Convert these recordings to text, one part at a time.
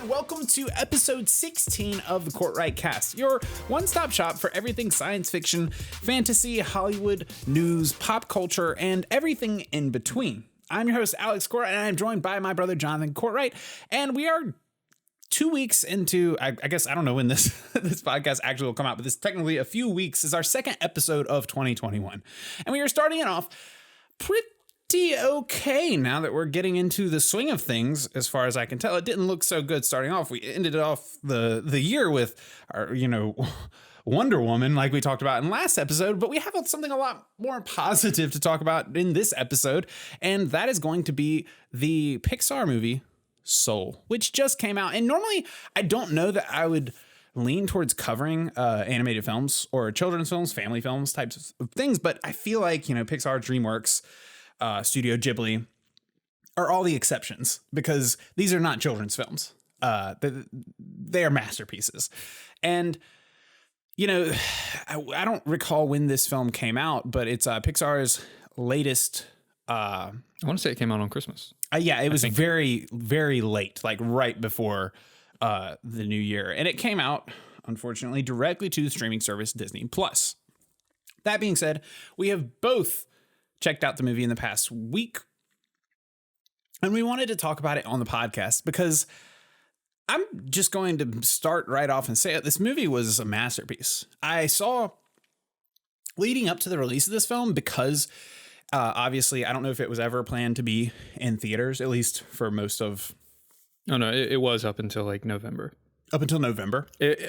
and welcome to episode 16 of the Cortright cast, your one-stop shop for everything science fiction, fantasy, Hollywood, news, pop culture, and everything in between. I'm your host, Alex Cortright, and I'm joined by my brother, Jonathan Cortright, and we are 2 weeks into, I guess, I don't know when this podcast actually will come out, but this is technically a few weeks. This is our second episode of 2021, and we are starting it off pretty okay now that we're getting into the swing of things. As far as I can tell, it didn't look so good starting off. We ended off the year with our, Wonder Woman, like we talked about in last episode, but we have something a lot more positive to talk about in this episode, and that is going to be the Pixar movie Soul, which just came out. And normally I don't know that I would lean towards covering animated films or children's films, family films, types of things, but I feel like, Pixar, DreamWorks, Studio Ghibli are all the exceptions, because these are not children's films. They are masterpieces. And, I don't recall when this film came out, but it's Pixar's latest. I want to say it came out on Christmas. Yeah, it was very, very late, like right before the new year. And it came out, unfortunately, directly to the streaming service Disney Plus. That being said, we have both checked out the movie in the past week, and we wanted to talk about it on the podcast because I'm just going to start right off and say it. This movie was a masterpiece. I saw leading up to the release of this film, because obviously I don't know if it was ever planned to be in theaters, at least for most of. Oh no, it was up until like November. Up until November?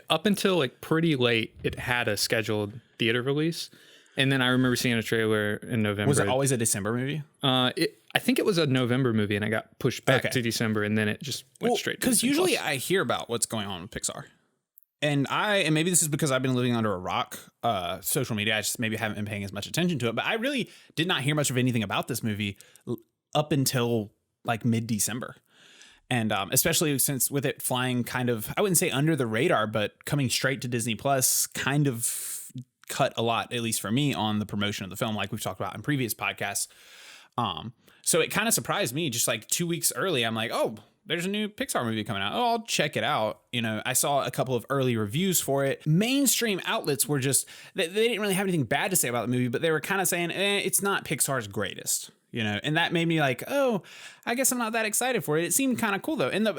Up until like pretty late, it had a scheduled theater release. And then I remember seeing a trailer in November. Was it always a December movie? I think it was a November movie, and I got pushed back to December, and then it just went straight to Disney Because usually Plus. I hear about what's going on with Pixar. And maybe this is because I've been living under a rock, social media. I just maybe haven't been paying as much attention to it. But I really did not hear much of anything about this movie up until like mid-December. And especially since with it flying kind of, I wouldn't say under the radar, but coming straight to Disney Plus kind of cut a lot, at least for me, on the promotion of the film, like we've talked about in previous podcasts. So it kind of surprised me just like 2 weeks early. I'm like, oh, there's a new Pixar movie coming out. Oh, I'll check it out. I saw a couple of early reviews for it. Mainstream outlets were just, they didn't really have anything bad to say about the movie, but they were kind of saying, it's not Pixar's greatest, and that made me like, oh, I guess I'm not that excited for it. It seemed kind of cool though. And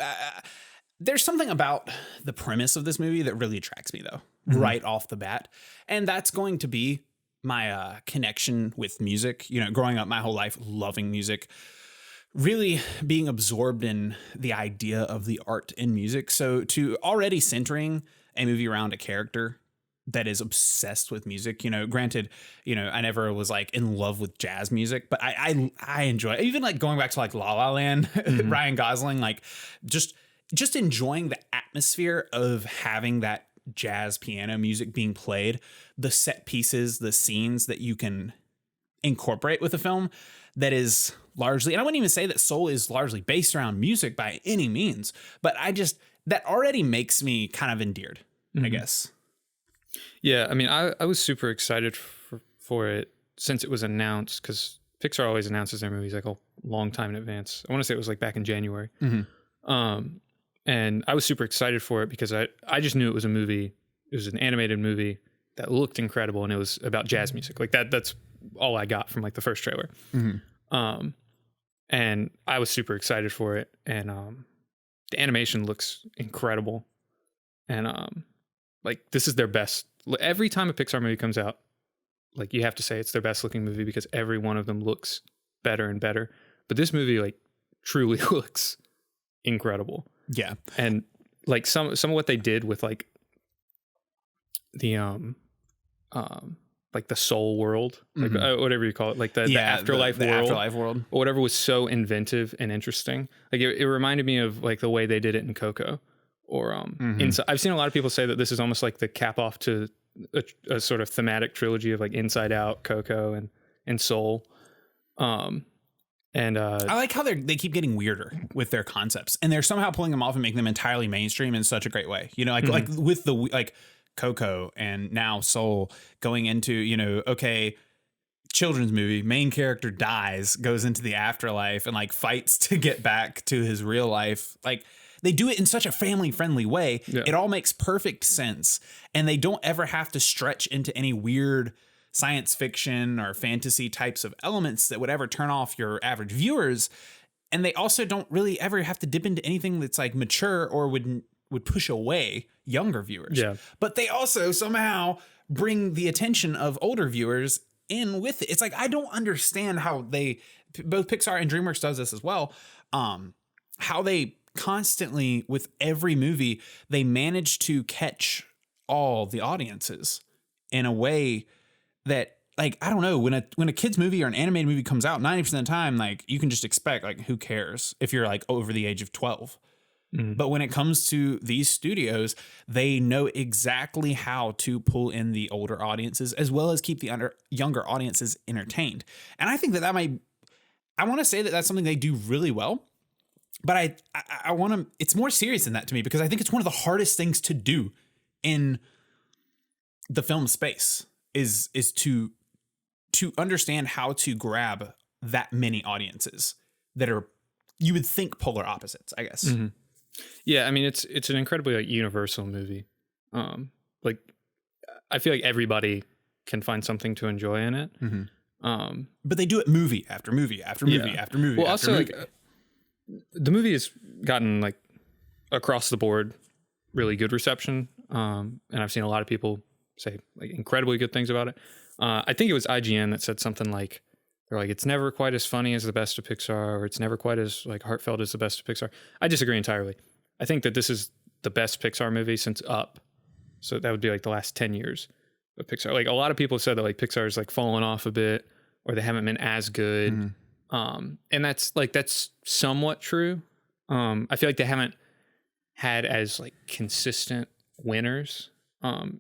there's something about the premise of this movie that really attracts me though, right off the bat. And that's going to be my connection with music. Growing up my whole life loving music, really being absorbed in the idea of the art in music. So to already centering a movie around a character that is obsessed with music, granted, I never was like in love with jazz music, but I enjoy it. Even like going back to like La La Land, Ryan Gosling, like just enjoying the atmosphere of having that jazz piano music being played, the set pieces, the scenes that you can incorporate with a film that is largely, and I wouldn't even say that Soul is largely based around music by any means, but that already makes me kind of endeared, I guess. Yeah, I mean, I was super excited for it since it was announced, because Pixar always announces their movies like a long time in advance. I want to say it was like back in January. And I was super excited for it because I just knew it was a movie. It was an animated movie that looked incredible, and it was about jazz music. Like that's all I got from like the first trailer. And I was super excited for it. And the animation looks incredible. And like this is their best. Every time a Pixar movie comes out, like you have to say it's their best looking movie, because every one of them looks better and better. But this movie like truly looks incredible. Yeah. And like some of what they did with like the like the soul world, like whatever you call it, like the afterlife the world, afterlife world, or whatever, was so inventive and interesting. Like it reminded me of like the way they did it in Coco, or I've seen a lot of people say that this is almost like the cap off to a sort of thematic trilogy of like Inside Out, Coco, and Soul. And I like how they keep getting weirder with their concepts, and they're somehow pulling them off and making them entirely mainstream in such a great way. Like with the like Coco and now Soul going into, okay, children's movie, main character dies, goes into the afterlife and like fights to get back to his real life. Like they do it in such a family friendly way. Yeah. It all makes perfect sense. And they don't ever have to stretch into any weird science fiction or fantasy types of elements that would ever turn off your average viewers. And they also don't really ever have to dip into anything that's like mature or would push away younger viewers. Yeah. But they also somehow bring the attention of older viewers in with it. It's like, I don't understand how both Pixar and DreamWorks does this as well. How they constantly, with every movie, they manage to catch all the audiences in a way that, like, I don't know, when a kid's movie or an animated movie comes out, 90% of the time, like, you can just expect, like, who cares if you're like over the age of 12. But when it comes to these studios, they know exactly how to pull in the older audiences as well as keep the younger audiences entertained. And I think that I want to say that that's something they do really well. But I want to, it's more serious than that to me, because I think it's one of the hardest things to do in the film space is to understand how to grab that many audiences that are, you would think, polar opposites, I guess. Mm-hmm. Yeah, I mean, it's an incredibly like universal movie. Like, I feel like everybody can find something to enjoy in it. Mm-hmm. But they do it movie after movie after movie after movie. Well, after also movie. like the movie has gotten like across the board really good reception, and I've seen a lot of people say like incredibly good things about it. I think it was IGN that said something like, they're like, it's never quite as funny as the best of Pixar, or it's never quite as like heartfelt as the best of Pixar. I disagree entirely. I think that this is the best Pixar movie since Up. So that would be like the last 10 years of Pixar. Like, a lot of people said that like Pixar is like fallen off a bit, or they haven't been as good. Mm-hmm. And that's somewhat true. I feel like they haven't had as like consistent winners,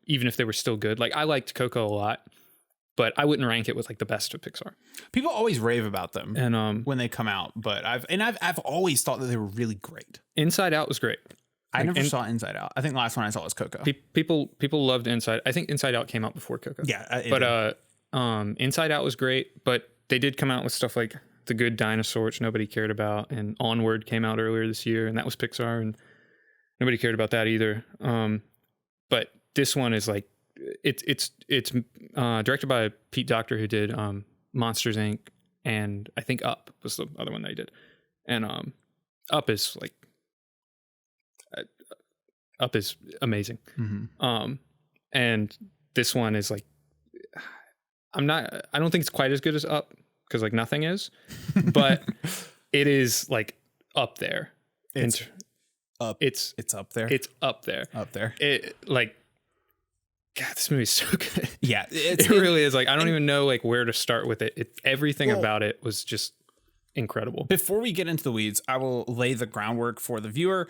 even if they were still good. Like, I liked Coco a lot, but I wouldn't rank it with like the best of Pixar. People always rave about them and when they come out, but I've always thought that they were really great. Inside Out was great. I never saw Inside Out. I think the last one I saw was Coco. People loved Inside. I think Inside Out came out before Coco. Yeah, but Inside Out was great, but they did come out with stuff like The Good Dinosaur, which nobody cared about, and Onward came out earlier this year, and that was Pixar, and nobody cared about that either. But this one is like, it's directed by Pete Docter, who did Monsters Inc. and I think Up was the other one they did. And Up is like Up is amazing. Mm-hmm. And this one is like, I don't think it's quite as good as Up, because like nothing is, but it is like up there. It's up there. It's up there. Up there. It like, God, this movie is so good. Yeah, it really is. Like, I don't even know like where to start with it. Everything about it was just incredible. Before we get into the weeds, I will lay the groundwork for the viewer,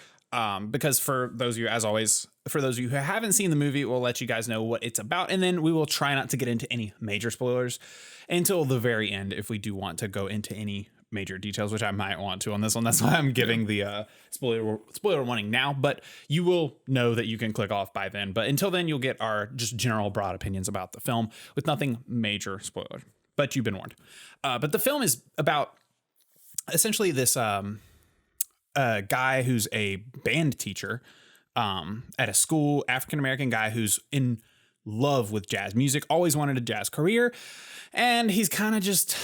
because for those of you, as always, for those of you who haven't seen the movie, we'll let you guys know what it's about, and then we will try not to get into any major spoilers until the very end if we do want to go into any major details, which I might want to on this one. That's why I'm giving the spoiler warning now, but you will know that you can click off by then. But until then, you'll get our just general broad opinions about the film with nothing major spoiler, but you've been warned. But the film is about essentially this guy who's a band teacher at a school, African-American guy who's in love with jazz music, always wanted a jazz career, and he's kind of just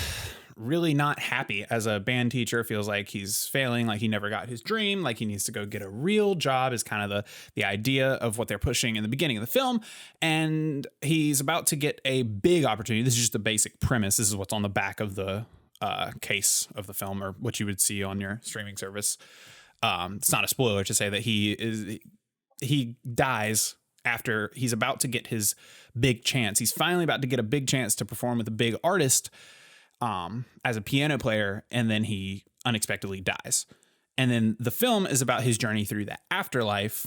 really not happy as a band teacher. Feels like he's failing, like he never got his dream, like he needs to go get a real job is kind of the idea of what they're pushing in the beginning of the film. And he's about to get a big opportunity. This is just the basic premise. This is what's on the back of the case of the film, or what you would see on your streaming service. It's not a spoiler to say that he dies after he's about to get his big chance. He's finally about to get a big chance to perform with a big artist as a piano player, and then he unexpectedly dies. And then the film is about his journey through the afterlife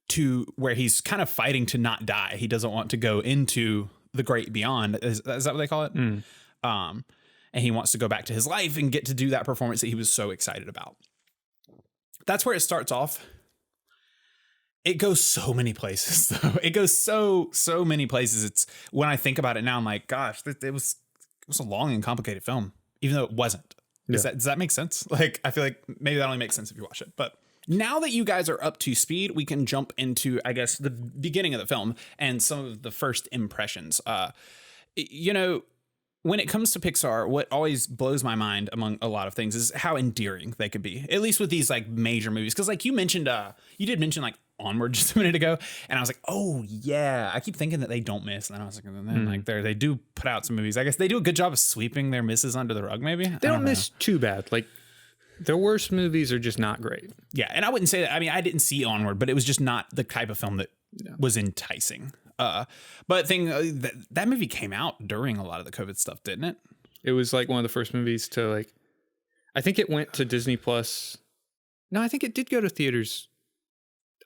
to where he's kind of fighting to not die. He doesn't want to go into the great beyond. Is that what they call it? Mm. And he wants to go back to his life and get to do that performance that he was so excited about. That's where it starts off. It goes so many places, though. It goes so many places. It's, when I think about it now, I'm like, gosh, it was a long and complicated film, even though it wasn't. Does that make sense? Like, I feel like maybe that only makes sense if you watch it. But now that you guys are up to speed, we can jump into, I guess, the beginning of the film and some of the first impressions. You know, when it comes to Pixar, what always blows my mind among a lot of things is how endearing they could be, at least with these like major movies. Cause like you mentioned, you did mention like Onward just a minute ago. And I was like, oh yeah, I keep thinking that they don't miss. And then I was like, and then like they do put out some movies. I guess they do a good job of sweeping their misses under the rug. Maybe they don't miss too bad. Like their worst movies are just not great. Yeah. And I wouldn't say that. I mean, I didn't see Onward, but it was just not the type of film that was enticing. But that movie came out during a lot of the COVID stuff, didn't it? It was like one of the first movies to like, I think it went to Disney Plus. No, I think it did go to theaters.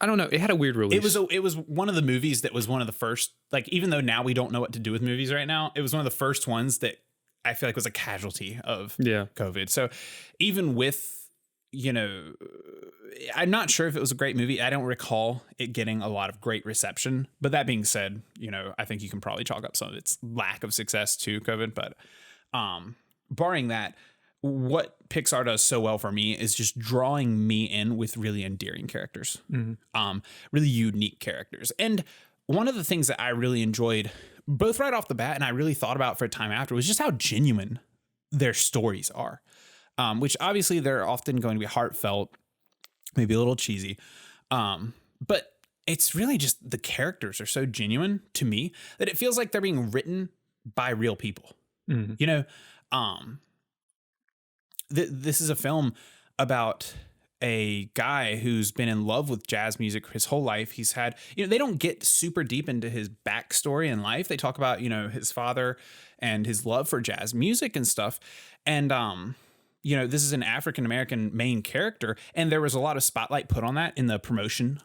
I don't know. It had a weird release. It was one of the movies that was one of the first, like, even though now we don't know what to do with movies right now, it was one of the first ones that I feel like was a casualty of COVID. So even with, you know, I'm not sure if it was a great movie. I don't recall it getting a lot of great reception. But that being said, you know, I think you can probably chalk up some of its lack of success to COVID. But barring that, what Pixar does so well for me is just drawing me in with really endearing characters, really unique characters. And one of the things that I really enjoyed, both right off the bat, and I really thought about for a time after, was just how genuine their stories are, which obviously they're often going to be heartfelt, maybe a little cheesy. But it's really just the characters are so genuine to me that it feels like they're being written by real people, you know? This is a film about a guy who's been in love with jazz music his whole life. He's had, you know, they don't get super deep into his backstory in life. They talk about, you know, his father and his love for jazz music and stuff. And, you know, this is an African-American main character. And there was a lot of spotlight put on that in the promotion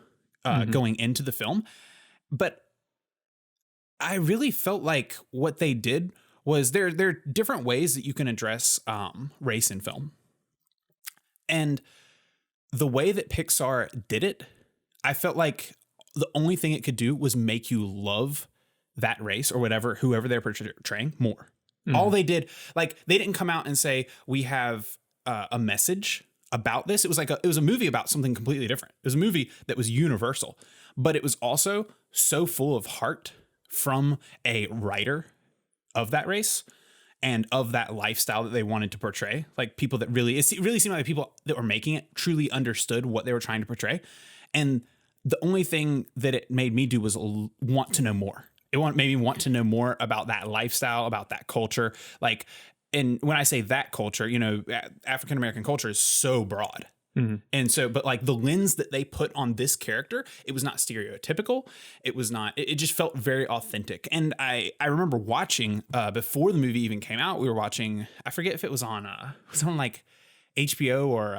going into the film. But I really felt like what they did was there are different ways that you can address race in film. And the way that Pixar did it, I felt like the only thing it could do was make you love that race or whoever they're portraying more. All they did, like, they didn't come out and say, we have a message about this. It was like it was a movie about something completely different. It was a movie that was universal, but it was also so full of heart from a writer of that race and of that lifestyle that they wanted to portray. Like people that really seemed like the people that were making it truly understood what they were trying to portray. And the only thing that it made me do was want to know more. Made me want to know more about that lifestyle, about that culture. Like, and when I say that culture, you know, African-American culture is so broad. And so, but like the lens that they put on this character, it was not stereotypical. It was not, it just felt very authentic. And I remember watching, before the movie even came out, we were watching, I forget if it was on like HBO or,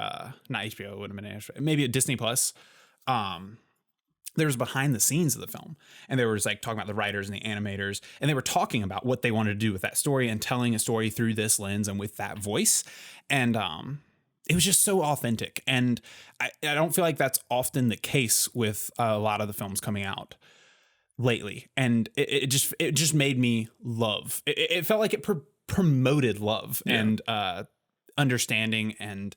not HBO, it would have been maybe a Disney Plus. There was behind the scenes of the film, and they were like talking about the writers and the animators, and they were talking about what they wanted to do with that story and telling a story through this lens and with that voice. And, it was just so authentic. And I don't feel like that's often the case with a lot of the films coming out lately. And it just made me love. It felt like it promoted love and understanding. And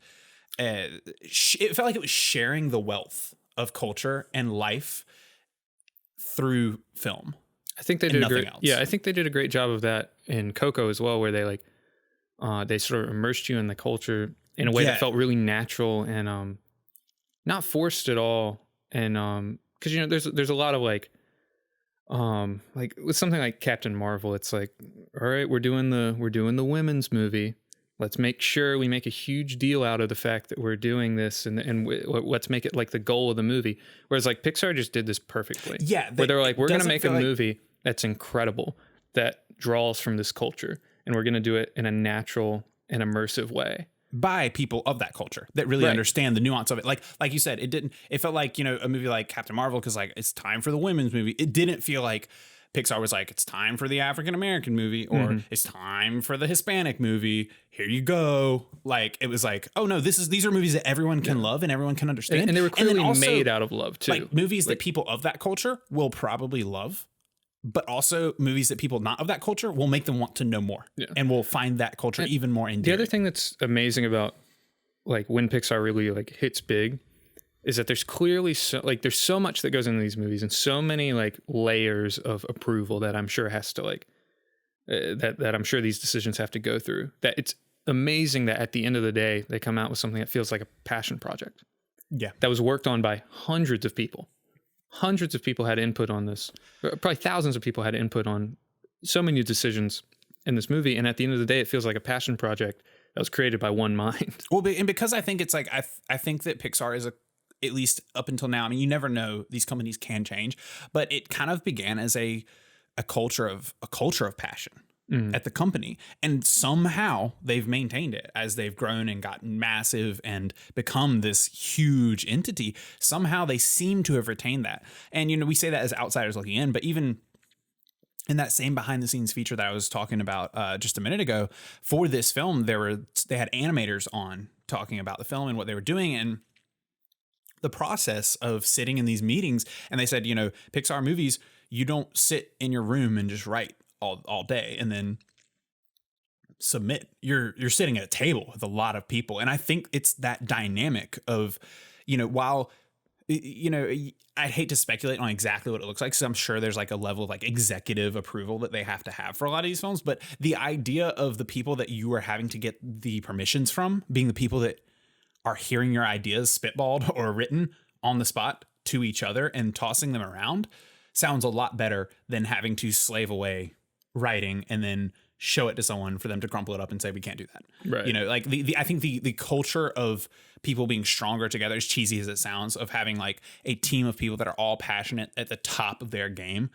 it felt like it was sharing the wealth of culture and life through film. I think they did I think they did a great job of that in Coco as well, where they like, they sort of immersed you in the culture in a way that felt really natural and not forced at all. And because you know there's a lot of like with something like Captain Marvel, it's like, all right, we're doing the women's movie. Let's make sure we make a huge deal out of the fact that we're doing this, and let's make it like the goal of the movie. Whereas like Pixar just did this perfectly. Yeah, where they're like, we're gonna make a movie that's incredible, that draws from this culture, and we're gonna do it in a natural and immersive way. By people of that culture that really understand the nuance of it. Like you said, it felt like, you know, a movie like Captain Marvel, because like it's time for the women's movie. It didn't feel like Pixar was like, it's time for the African-American movie, or it's time for the Hispanic movie. Here you go. Like, it was like, oh no, these are movies that everyone can love and everyone can understand. And they were clearly also made out of love too. Like movies that people of that culture will probably love. but also movies that people not of that culture will make them want to know more, and will find that culture even more endearing. The other thing that's amazing about like when Pixar really like hits big is that there's clearly there's so much that goes into these movies and so many like layers of approval that I'm sure has to like that I'm sure these decisions have to go through, that it's amazing that at the end of the day they come out with something that feels like a passion project. Yeah. That was worked on by hundreds of people. Hundreds of people had input on this. Probably thousands of people had input on so many decisions in this movie. And at the end of the day, it feels like a passion project that was created by one mind. Well, and because I think it's like, I think that Pixar is at least up until now, I mean, you never know, these companies can change, but it kind of began as a culture of passion at the company. And somehow they've maintained it as they've grown and gotten massive and become this huge entity. Somehow they seem to have retained that. And, you know, we say that as outsiders looking in, but even in that same behind the scenes feature that I was talking about just a minute ago for this film, they had animators on talking about the film and what they were doing and the process of sitting in these meetings. And they said, you know, Pixar movies, you don't sit in your room and just write all day and then submit. You're sitting at a table with a lot of people. And I think it's that dynamic of, you know, while, you know, I'd hate to speculate on exactly what it looks like, because I'm sure there's like a level of like executive approval that they have to have for a lot of these films. But the idea of the people that you are having to get the permissions from being the people that are hearing your ideas spitballed or written on the spot to each other and tossing them around sounds a lot better than having to slave away writing and then show it to someone for them to crumple it up and say, we can't do that. Right. You know, like I think the culture of people being stronger together, as cheesy as it sounds, of having like a team of people that are all passionate at the top of their game.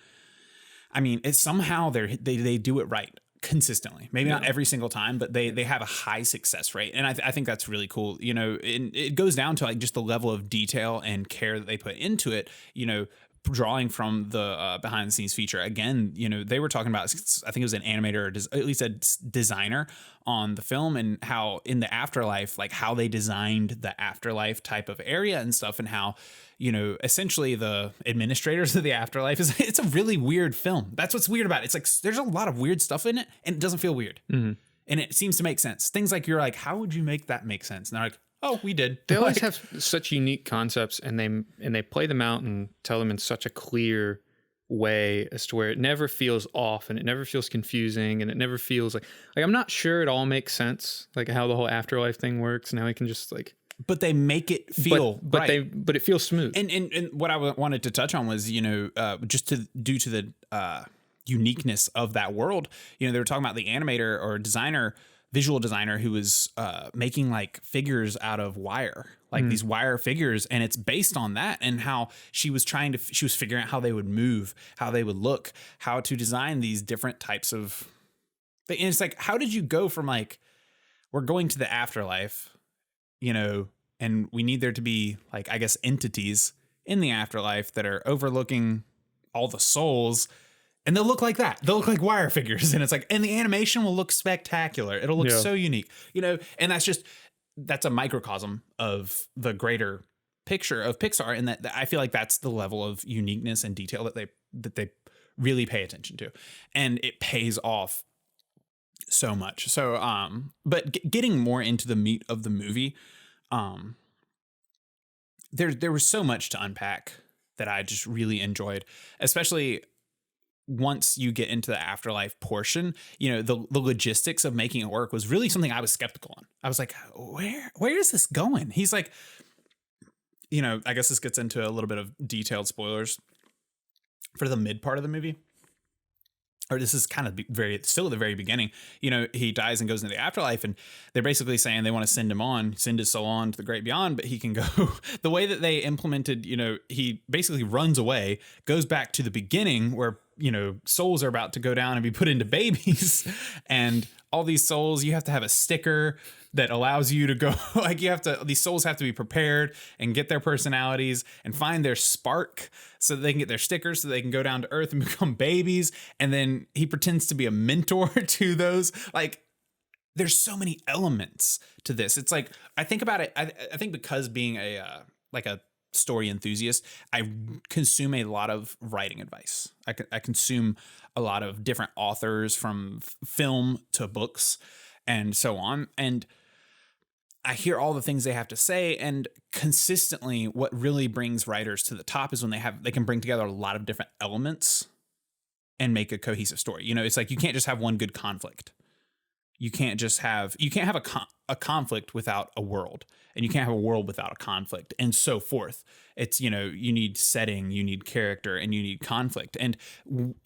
I mean, it's somehow they do it right consistently, maybe not every single time, but they have a high success rate. And I think that's really cool. You know, and it goes down to like just the level of detail and care that they put into it, you know, drawing from the behind the scenes feature. Again, you know, they were talking about, I think it was an animator or at least a designer on the film, and how in the afterlife, like how they designed the afterlife type of area and stuff, and how, you know, essentially the administrators of the afterlife it's a really weird film. That's what's weird about it. It's like there's a lot of weird stuff in it and it doesn't feel weird. Mm-hmm. And it seems to make sense. Things like you're like, how would you make that make sense? And they're like, oh, we did. They always have such unique concepts, and they play them out and tell them in such a clear way as to where it never feels off and it never feels confusing and it never feels like I'm not sure it all makes sense, like how the whole afterlife thing works. Now we can just like, but they make it feel right. But it feels smooth. And what I wanted to touch on was, you know, just due to the uniqueness of that world. You know, they were talking about the animator or visual designer who was making like figures out of wire, like these wire figures. And it's based on that, and how she was figuring out how they would move, how they would look, how to design these different types of things. And it's like, how did you go from like, we're going to the afterlife, you know, and we need there to be like, I guess, entities in the afterlife that are overlooking all the souls. And they'll look like that. They'll look like wire figures. And it's like, and the animation will look spectacular. It'll look so unique, you know, and that's a microcosm of the greater picture of Pixar. And that I feel like that's the level of uniqueness and detail that they really pay attention to. And it pays off so much. So, but getting more into the meat of the movie, there was so much to unpack that I just really enjoyed, especially once you get into the afterlife portion. You know, the logistics of making it work was really something I was skeptical on. I was like, where is this going? He's like, you know, I guess this gets into a little bit of detailed spoilers for the mid part of the movie. Or this is kind of still at the very beginning. You know, he dies and goes into the afterlife, and they're basically saying they want to send his soul on to the great beyond, but he can go. The way that they implemented, you know, he basically runs away, goes back to the beginning where, you know, souls are about to go down and be put into babies. And all these souls, you have to have a sticker that allows you to go, like these souls have to be prepared and get their personalities and find their spark so that they can get their stickers so they can go down to earth and become babies. And then he pretends to be a mentor to those. Like, there's so many elements to this. It's like, I think about it. I think because being a story enthusiast. I consume a lot of writing advice. I consume a lot of different authors from film to books and so on. And I hear all the things they have to say, and consistently what really brings writers to the top is when they can bring together a lot of different elements and make a cohesive story. You know, it's like you can't just have one good conflict. You can't have a conflict without a world, and you can't have a world without a conflict, and so forth. It's, you know, you need setting, you need character, and you need conflict. And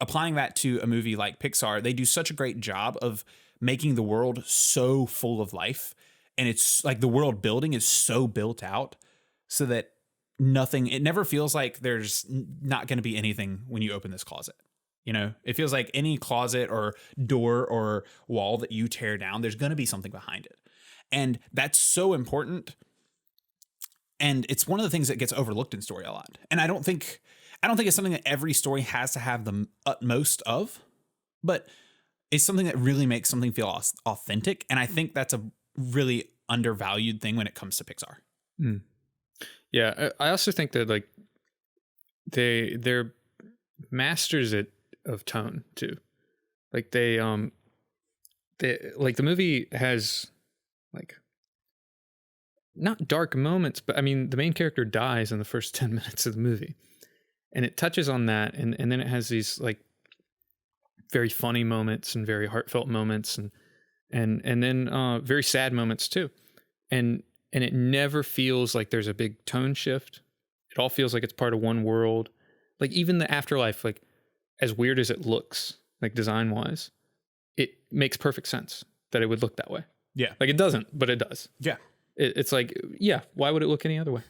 applying that to a movie like Pixar, they do such a great job of making the world so full of life. And it's like the world building is so built out so that it never feels like there's not going to be anything when you open this closet. You know, it feels like any closet or door or wall that you tear down, there's going to be something behind it. And that's so important. And it's one of the things that gets overlooked in story a lot. And I don't think it's something that every story has to have the utmost of, but it's something that really makes something feel authentic. And I think that's a really undervalued thing when it comes to Pixar. Mm. Yeah. I also think that like they're masters of tone too. Like they like the movie has like not dark moments, but I mean the main character dies in the first 10 minutes of the movie, and it touches on that, and then it has these like very funny moments and very heartfelt moments and then very sad moments too, and it never feels like there's a big tone shift. It all feels like it's part of one world. Like even the afterlife, like as weird as it looks, like design wise, it makes perfect sense that it would look that way. Yeah. Like it doesn't, but it does. Yeah. It's like, yeah, why would it look any other way?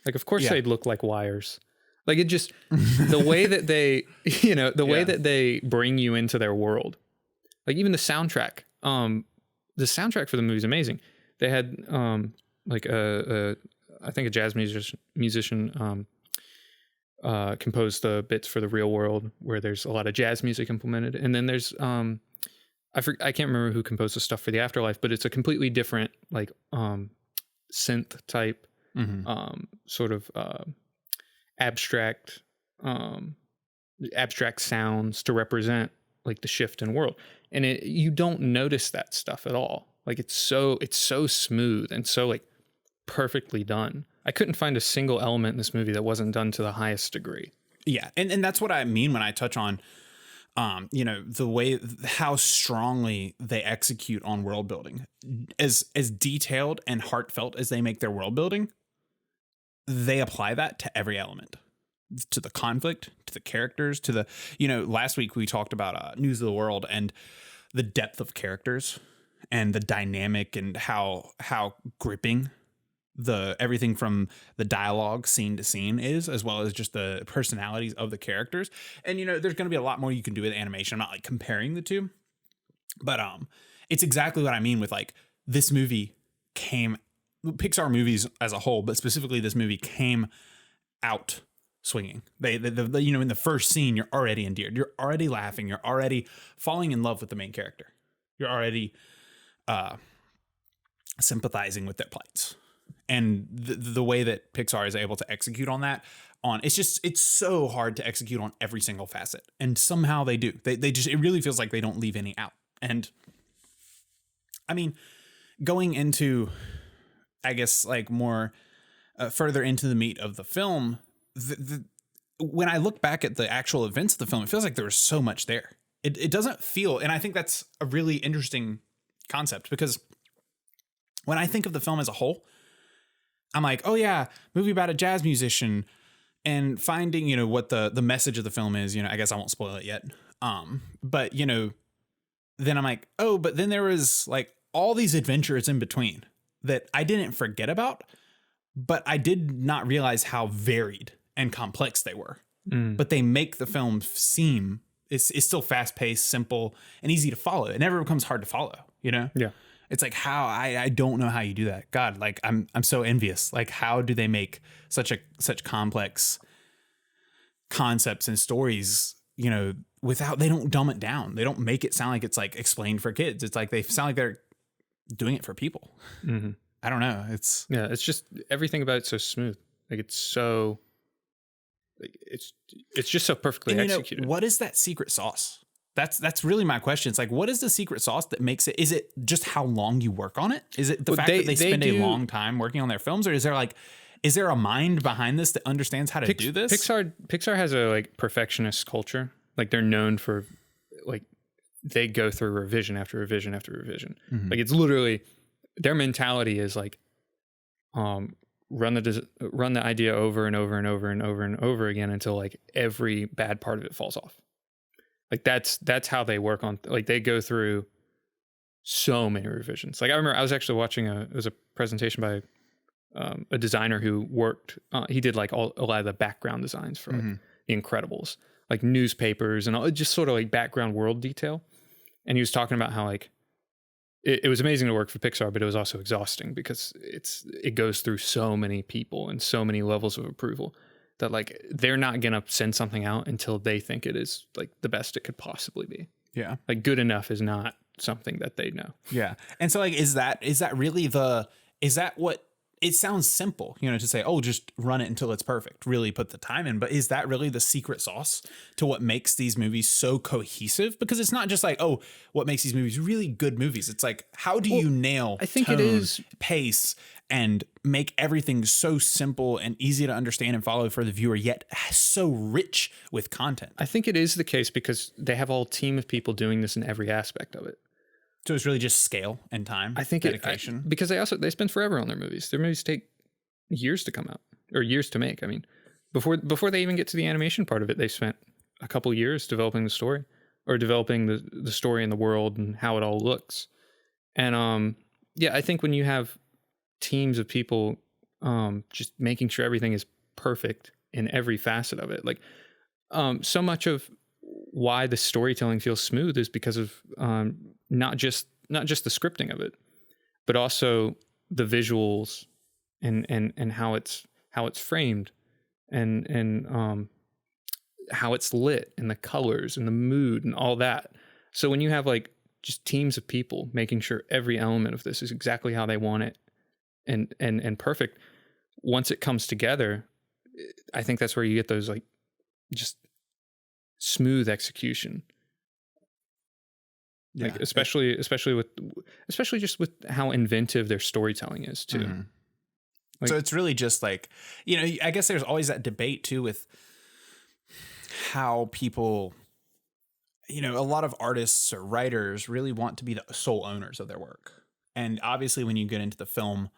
Like, of course they'd look like wires. Like it just, the way that they, you know, the way that they bring you into their world, like even the soundtrack for the movie is amazing. They had like I think a jazz musician composed the bits for The Real World, where there's a lot of jazz music implemented, and then there's I can't remember who composed the stuff for The Afterlife, but it's a completely different like synth type sort of abstract sounds to represent like the shift in world, and you don't notice that stuff at all. Like it's so smooth and so like perfectly done. I couldn't find a single element in this movie that wasn't done to the highest degree. Yeah. And that's what I mean when I touch on, you know, the way, how strongly they execute on world building. As detailed and heartfelt as they make their world building, they apply that to every element, to the conflict, to the characters, to the, you know, last week we talked about News of the World and the depth of characters and the dynamic and how gripping everything from the dialogue scene to scene is, as well as just the personalities of the characters. And, you know, there's going to be a lot more you can do with animation. I'm not like comparing the two, but it's exactly what I mean with like this movie Pixar movies as a whole, but specifically this movie came out swinging. They you know, in the first scene, you're already endeared. You're already laughing. You're already falling in love with the main character. You're already sympathizing with their plights. And the way that Pixar is able to execute on that, it's so hard to execute on every single facet, and somehow they do. They just, it really feels like they don't leave any out. And I mean, going into, I guess, like more further into the meat of the film, when I look back at the actual events of the film, it feels like there was so much there. It doesn't feel, and I think that's a really interesting concept, because when I think of the film as a whole, I'm like, oh yeah, movie about a jazz musician, and finding, you know, what the message of the film is. You know, I guess I won't spoil it yet. But you know, then I'm like, oh, but then there was like all these adventures in between that I didn't forget about, but I did not realize how varied and complex they were. But they make the film seem it's still fast paced, simple, and easy to follow. It never becomes hard to follow, you know? Yeah. It's like, how I don't know how you do that. God, like I'm so envious. Like, how do they make such complex concepts and stories, you know, they don't dumb it down. They don't make it sound like it's like explained for kids. It's like they sound like they're doing it for people. Mm-hmm. I don't know. It's just everything about it's so smooth. Like it's so, like it's just so perfectly And, executed. what is that secret sauce? That's really my question. It's like, what is the secret sauce that makes it? Is it just how long you work on it? Is it the fact that they spend a long time working on their films, or is there a mind behind this that understands how to do this? Pixar has a like perfectionist culture. Like they're known for like they go through revision after revision after revision. Mm-hmm. Like it's literally their mentality is like run the idea over and over and over and over and over again until like every bad part of it falls off. Like that's how they work on, like they go through so many revisions. Like I remember I was actually watching it was a presentation by a designer who worked, he did like a lot of the background designs for like The Incredibles, like newspapers and all, just sort of like background world detail. And he was talking about how like, it was amazing to work for Pixar, but it was also exhausting because it goes through so many people and so many levels of approval that like they're not going to send something out until they think it is like the best it could possibly be. Yeah. Like good enough is not something that they know. Yeah. And so like, is that what it sounds simple, to say, oh, just run it until it's perfect, really put the time in. But is that really the secret sauce to what makes these movies so cohesive? Because it's not just like, oh, what makes these movies really good movies. It's like, how do you nail I think tone, it is pace, and make everything so simple and easy to understand and follow for the viewer, yet so rich with content? I think it is the case because they have a whole team of people doing this in every aspect of it. So it's really just scale and time. I think dedication. Because they spend forever on their movies. Their movies take years to come out or years to make. I mean, before they even get to the animation part of it, they spent a couple years developing the story or developing the story and the world and how it all looks. And I think when you have teams of people just making sure everything is perfect in every facet of it, like so much of why the storytelling feels smooth is because of not just the scripting of it, but also the visuals and how it's framed and how it's lit and the colors and the mood and all that. So when you have like just teams of people making sure every element of this is exactly how they want it and perfect, once it comes together, I think that's where you get those like just smooth execution. Yeah, like especially just with how inventive their storytelling is too. Mm-hmm. Like, so it's really just like, I guess there's always that debate too with how people, a lot of artists or writers really want to be the sole owners of their work. And obviously when you get into the film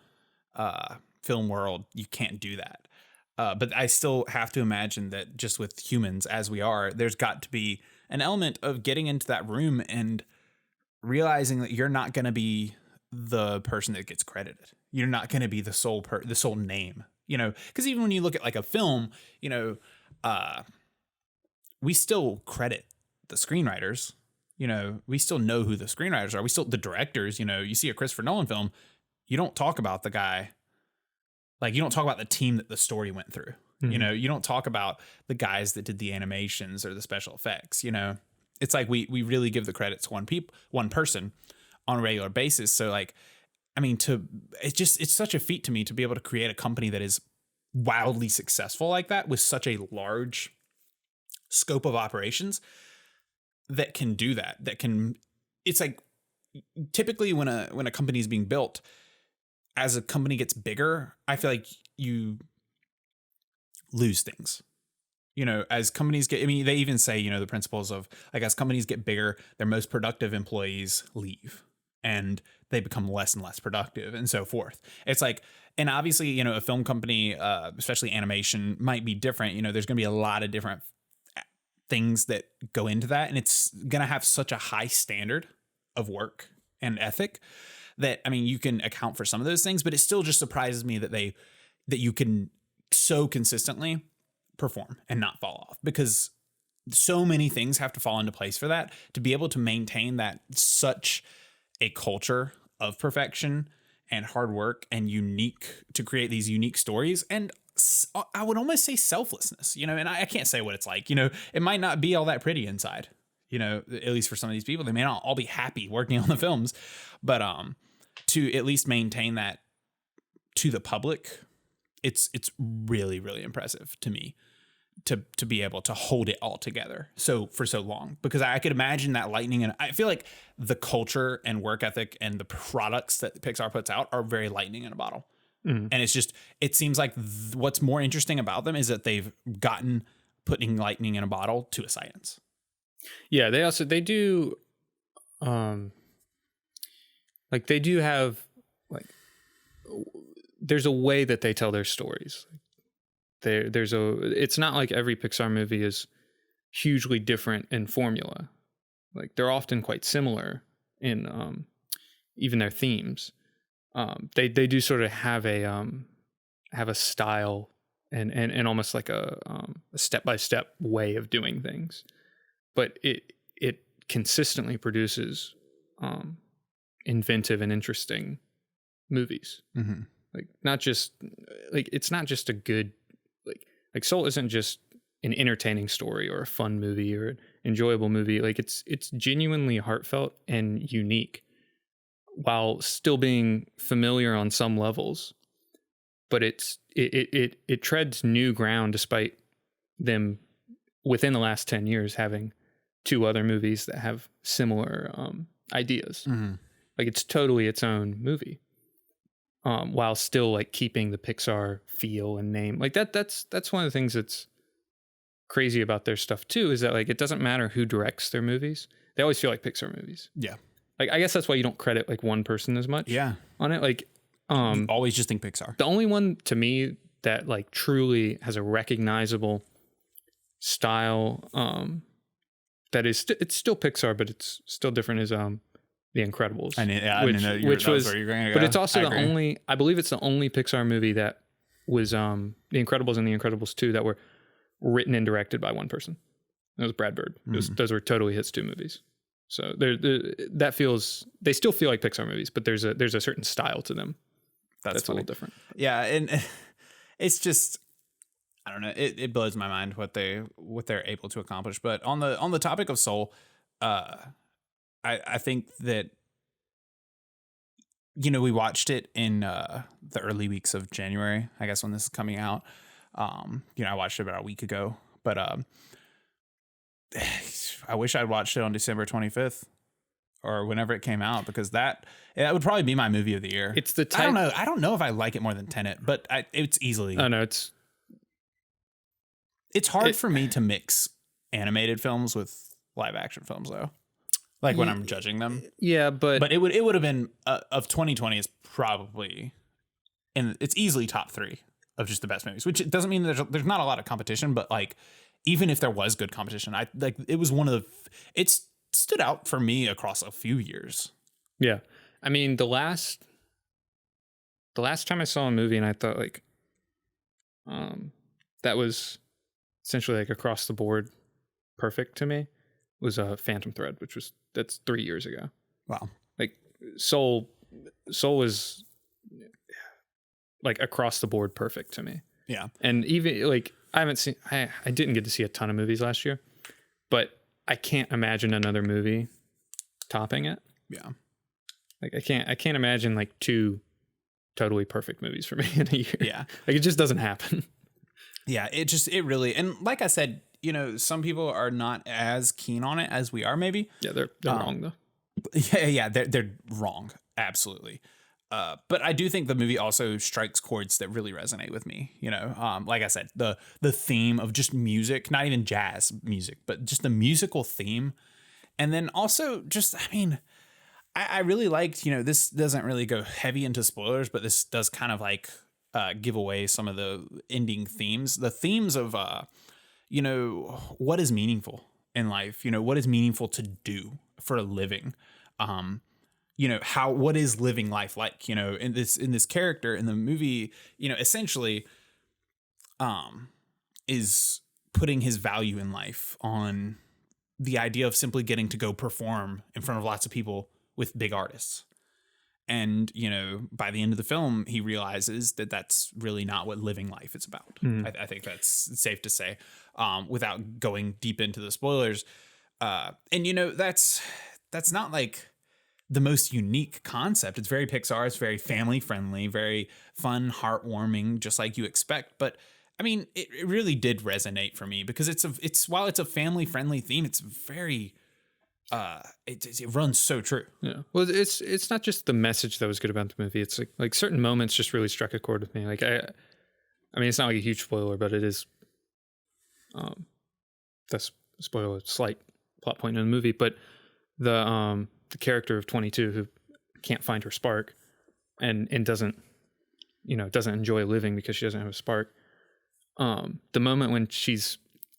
world, you can't do that. But I still have to imagine that just with humans as we are, there's got to be an element of getting into that room and realizing that you're not going to be the person that gets credited. You're not going to be the sole name, because even when you look at like a film, we still credit the screenwriters, we still know who the screenwriters are. We still, the directors, you see a Christopher Nolan film, you don't talk about the guy. Like you don't talk about the team that the story went through, mm-hmm. You don't talk about the guys that did the animations or the special effects, it's like we really give the credit to one person on a regular basis. So like, I mean, it's such a feat to me to be able to create a company that is wildly successful like that with such a large scope of operations that can do that. It's like typically when a company is being built, as a company gets bigger, I feel like you lose things. As companies get, they even say, the principles of like, as companies get bigger, their most productive employees leave and they become less and less productive and so forth. It's like, and obviously, a film company, especially animation, might be different. There's going to be a lot of different things that go into that. And it's going to have such a high standard of work and ethic that, you can account for some of those things, but it still just surprises me that you can so consistently perform and not fall off, because so many things have to fall into place for that to be able to maintain that such a culture of perfection and hard work and to create these unique stories. And I would almost say selflessness, and I can't say what it's like, it might not be all that pretty inside, at least for some of these people, they may not all be happy working on the films, but, to at least maintain that to the public it's really, really impressive to me to be able to hold it all together for so long, because I could imagine that lightning, and I feel like the culture and work ethic and the products that Pixar puts out are very lightning in a bottle. And it seems like what's more interesting about them is that they've gotten putting lightning in a bottle to a science. Yeah, they do like they do have like there's a way that they tell their stories. It's not like every Pixar movie is hugely different in formula. Like they're often quite similar in even their themes. They do sort of have a style and almost like a step-by-step way of doing things, but it consistently produces inventive and interesting movies. Like not just like it's not just a good like Soul isn't just an entertaining story or a fun movie or an enjoyable movie. Like it's genuinely heartfelt and unique while still being familiar on some levels. But it treads new ground despite them within the last 10 years having two other movies that have similar ideas. Like it's totally its own movie. While still like keeping the Pixar feel and name. Like that's one of the things that's crazy about their stuff too, is that like it doesn't matter who directs their movies. They always feel like Pixar movies. Yeah. Like I guess that's why you don't credit like one person as much on it. Like you always just think Pixar. The only one to me that like truly has a recognizable style that is it's still Pixar, but it's still different is The Incredibles. Which was where you're going to go. But it's also I believe it's the only Pixar movie that was The Incredibles and The Incredibles 2 that were written and directed by one person. It was Brad Bird. Those were totally his two movies. So they still feel like Pixar movies, but there's a certain style to them. That's a little different. Yeah, and it's just I don't know. It blows my mind what they're able to accomplish. But on the topic of Soul, I think that, we watched it in the early weeks of January, I guess, when this is coming out. I watched it about a week ago, but I wish I'd watched it on December 25th or whenever it came out, because that would probably be my movie of the year. It's the type. I don't know if I like it more than Tenet, but it's easily. Oh no, it's hard for me to mix animated films with live action films, though. Like when I'm judging them. Yeah, but it would have been of 2020 is probably, and it's easily top 3 of just the best movies, which doesn't mean there's not a lot of competition, but like even if there was good competition, it was one of it stood out for me across a few years. Yeah. I mean, the last time I saw a movie and I thought like that was essentially like across the board perfect to me was a Phantom Thread, that's 3 years ago. Wow. Like Soul is like across the board perfect to me. Yeah. And even like I didn't get to see a ton of movies last year, but I can't imagine another movie topping it. Yeah. Like I can't imagine like 2 totally perfect movies for me in a year. Yeah. Like it just doesn't happen. Yeah, it really, and like I said, some people are not as keen on it as we are, maybe. Yeah, they're wrong though. Yeah, they're wrong, absolutely. But I do think the movie also strikes chords that really resonate with me. Like I said, the theme of just music, not even jazz music, but just the musical theme, and then also just, I mean, I really liked. This doesn't really go heavy into spoilers, but this does kind of like give away some of the ending themes. The themes of what is meaningful in life, what is meaningful to do for a living, what is living life like, in this character in the movie, essentially is putting his value in life on the idea of simply getting to go perform in front of lots of people with big artists. And, by the end of the film, he realizes that that's really not what living life is about. I think that's safe to say, without going deep into the spoilers. And, that's not like the most unique concept. It's very Pixar. It's very family friendly, very fun, heartwarming, just like you expect. But I mean, it really did resonate for me because while it's a family friendly theme, it's very it runs so true. Yeah. Well, it's not just the message that was good about the movie. It's like certain moments just really struck a chord with me. Like I mean, it's not like a huge spoiler, but it is. That's spoiler, slight plot point in the movie, but the character of 22 who can't find her spark and doesn't enjoy living because she doesn't have a spark. The moment when she's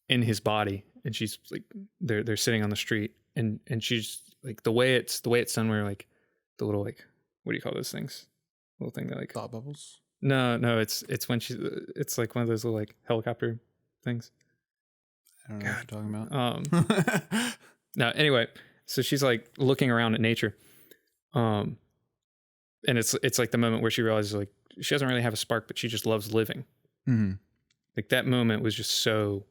in his body and she's like they're sitting on the street and she's like the way it's done where like the little like what do you call those things? Little thing that like Thought bubbles. No, it's when it's like one of those little like helicopter things. I don't know what you're talking about. No, anyway, so she's like looking around at nature. And it's like the moment where she realizes like she doesn't really have a spark, but she just loves living. Mm-hmm. Like that moment was just so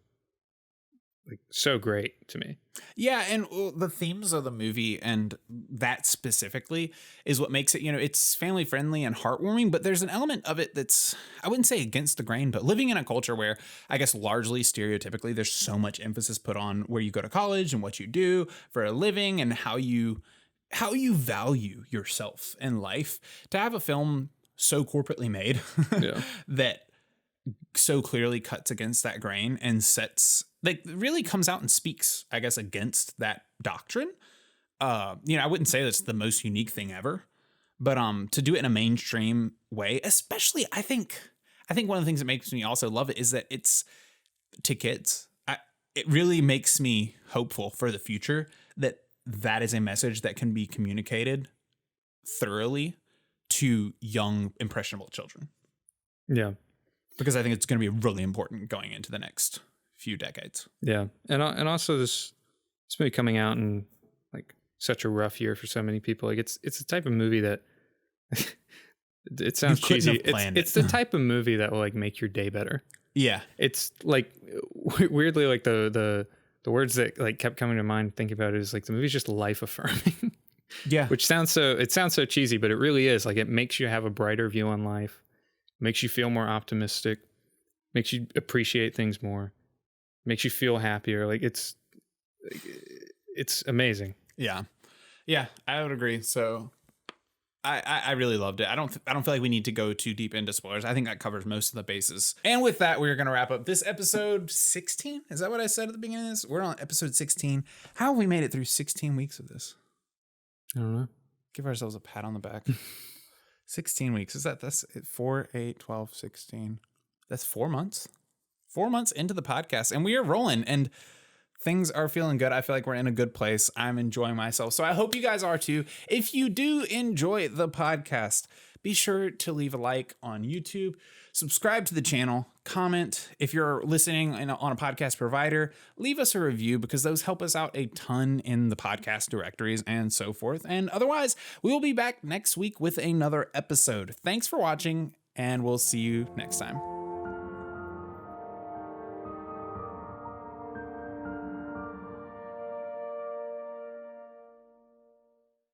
great to me. Yeah, and the themes of the movie and that specifically is what makes it, it's family friendly and heartwarming, but there's an element of it that's, I wouldn't say against the grain, but living in a culture where I guess largely stereotypically there's so much emphasis put on where you go to college and what you do for a living and how you value yourself in life. To have a film so corporately made that so clearly cuts against that grain and really comes out and speaks, I guess, against that doctrine. I wouldn't say that's the most unique thing ever, but to do it in a mainstream way, especially, I think one of the things that makes me also love it is that it's to kids. It really makes me hopeful for the future that is a message that can be communicated thoroughly to young, impressionable children. Yeah. Because I think it's going to be really important going into the next few decades. Yeah. And also this movie coming out in like such a rough year for so many people. Like it's the type of movie that it sounds cheesy. It's the type of movie that will like make your day better. Yeah. It's like weirdly like the words that like kept coming to mind thinking about it is like the movie's just life affirming. Yeah. Which sounds so cheesy, but it really is. Like it makes you have a brighter view on life. Makes you feel more optimistic, makes you appreciate things more, makes you feel happier. Like it's amazing. Yeah. Yeah, I would agree. So I really loved it. I don't feel like we need to go too deep into spoilers. I think that covers most of the bases. And with that, we're going to wrap up this episode 16. Is that what I said at the beginning of this? We're on episode 16. How have we made it through 16 weeks of this? I don't know. Give ourselves a pat on the back. 16 weeks. That's 4, 8, 12, 16. That's 4 months. 4 months into the podcast and we are rolling and things are feeling good. I feel like we're in a good place. I'm enjoying myself. So I hope you guys are too. If you do enjoy the podcast, be sure to leave a like on YouTube, subscribe to the channel, comment. If you're listening on a podcast provider, leave us a review because those help us out a ton in the podcast directories and so forth. And otherwise, we will be back next week with another episode. Thanks for watching and we'll see you next time.